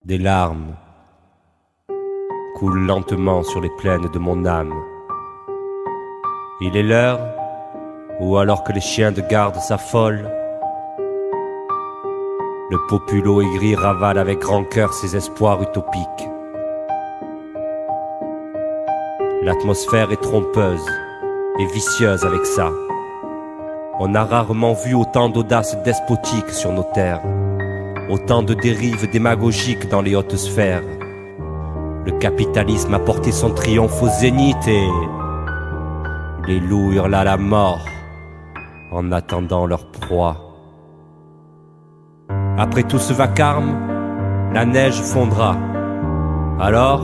Des larmes coulent lentement sur les plaines de mon âme. Il est l'heure où, alors que les chiens de garde s'affolent, le populo aigri ravale avec grand cœur ses espoirs utopiques. L'atmosphère est trompeuse et vicieuse avec ça. On a rarement vu autant d'audace despotique sur nos terres, autant de dérives démagogiques dans les hautes sphères. Le capitalisme a porté son triomphe au zénith et les loups hurlent à la mort en attendant leur proie. Après tout ce vacarme, la neige fondra. Alors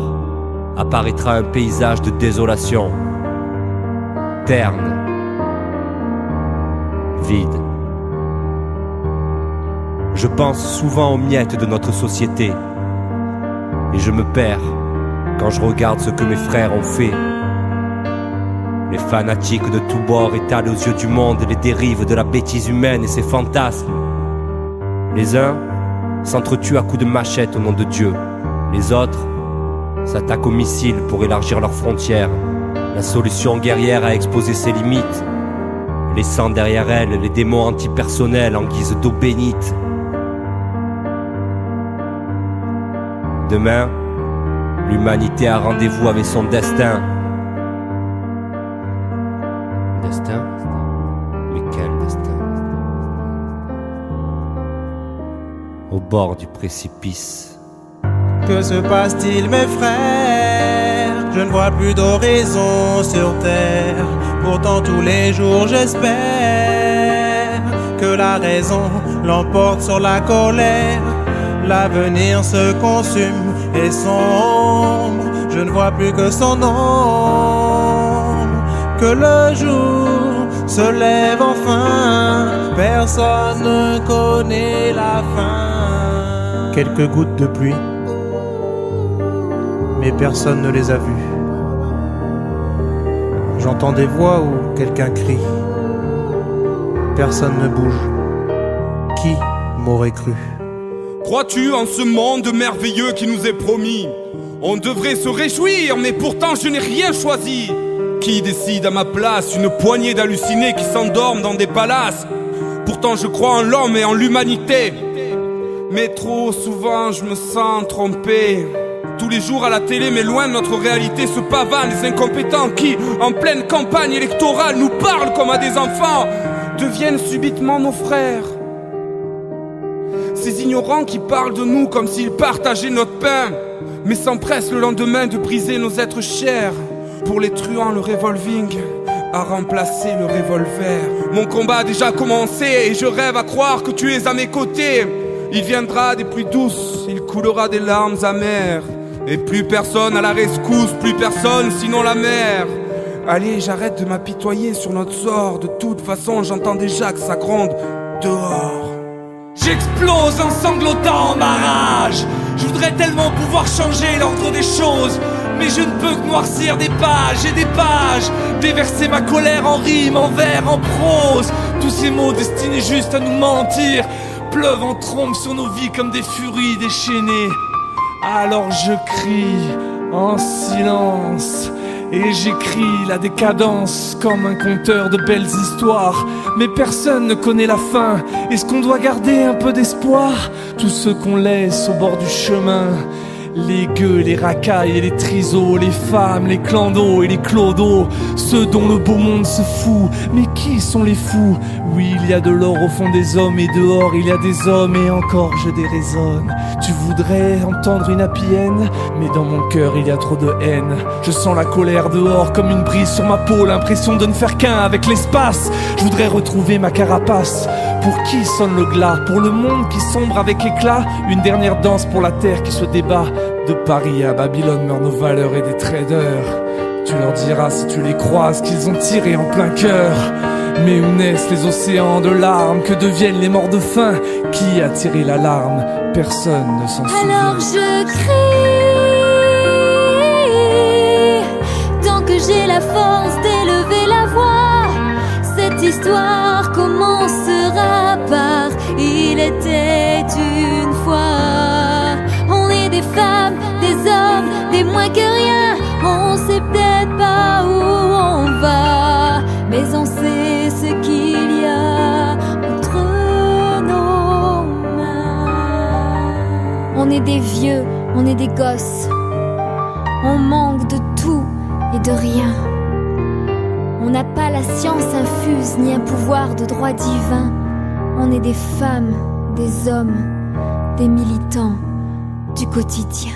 apparaîtra un paysage de désolation, terne, vide. Je pense souvent aux miettes de notre société et je me perds quand je regarde ce que mes frères ont fait. Les fanatiques de tous bords étalent aux yeux du monde les dérives de la bêtise humaine et ses fantasmes. Les uns s'entretuent à coups de machette au nom de Dieu. Les autres s'attaquent aux missiles pour élargir leurs frontières. La solution guerrière a exposé ses limites, laissant derrière elle les démons antipersonnels en guise d'eau bénite. Demain, l'humanité a rendez-vous avec son destin. Destin? Mais quel destin? Au bord du précipice. Que se passe-t-il, mes frères? Je ne vois plus d'horizon sur terre. Pourtant tous les jours j'espère que la raison l'emporte sur la colère. L'avenir se consume et sombre. Je ne vois plus que son ombre. Que le jour se lève enfin. Personne ne connaît la fin. Quelques gouttes de pluie, mais personne ne les a vues. J'entends des voix où quelqu'un crie. Personne ne bouge. Qui m'aurait cru? Crois-tu en ce monde merveilleux qui nous est promis? On devrait se réjouir, mais pourtant je n'ai rien choisi. Qui décide à ma place? Une poignée d'hallucinés qui s'endorment dans des palaces. Pourtant je crois en l'homme et en l'humanité. Mais trop souvent je me sens trompé. Tous les jours à la télé, mais loin de notre réalité, se pavanent les incompétents qui, en pleine campagne électorale, nous parlent comme à des enfants, deviennent subitement nos frères. Ces ignorants qui parlent de nous comme s'ils partageaient notre pain, mais s'empressent le lendemain de briser nos êtres chers. Pour les truands, le revolving a remplacé le revolver. Mon combat a déjà commencé et je rêve à croire que tu es à mes côtés. Il viendra des pluies douces, il coulera des larmes amères. Et plus personne à la rescousse, plus personne sinon la mer. Allez, j'arrête de m'apitoyer sur notre sort. De toute façon, j'entends déjà que ça gronde dehors. J'explose en sanglotant en ma rage. Je voudrais tellement pouvoir changer l'ordre des choses, mais je ne peux que noircir des pages et des pages, déverser ma colère en rimes, en vers, en prose. Tous ces mots destinés juste à nous mentir pleuvent en trombe sur nos vies comme des furies déchaînées. Alors je crie en silence et j'écris la décadence comme un conteur de belles histoires. Mais personne ne connaît la fin. Est-ce qu'on doit garder un peu d'espoir? Tous ceux qu'on laisse au bord du chemin, les gueux, les racailles et les trisos, les femmes, les clandos et les clodos, ceux dont le beau monde se fout. Mais qui sont les fous? Oui, il y a de l'or au fond des hommes et dehors il y a des hommes et encore je déraisonne. Tu voudrais entendre une happy end, mais dans mon cœur il y a trop de haine. Je sens la colère dehors comme une brise sur ma peau, l'impression de ne faire qu'un avec l'espace. Je voudrais retrouver ma carapace. Pour qui sonne le glas? Pour le monde qui sombre avec éclat? Une dernière danse pour la terre qui se débat. De Paris à Babylone meurent nos valeurs et des traders. Tu leur diras si tu les croises qu'ils ont tiré en plein cœur. Mais où naissent les océans de larmes? Que deviennent les morts de faim? Qui a tiré l'alarme? Personne ne s'en souvient. Alors je crie, tant que j'ai la force d'élever la voix. Cette histoire commencera par il était une fois. On est des femmes, des hommes, des moins que rien. On sait peut-être pas où on va, mais on sait ce qu'il y a entre nos mains. On est des vieux, on est des gosses, on manque de tout et de rien. On n'a pas la science infuse ni un pouvoir de droit divin. On est des femmes, des hommes, des militants du quotidien.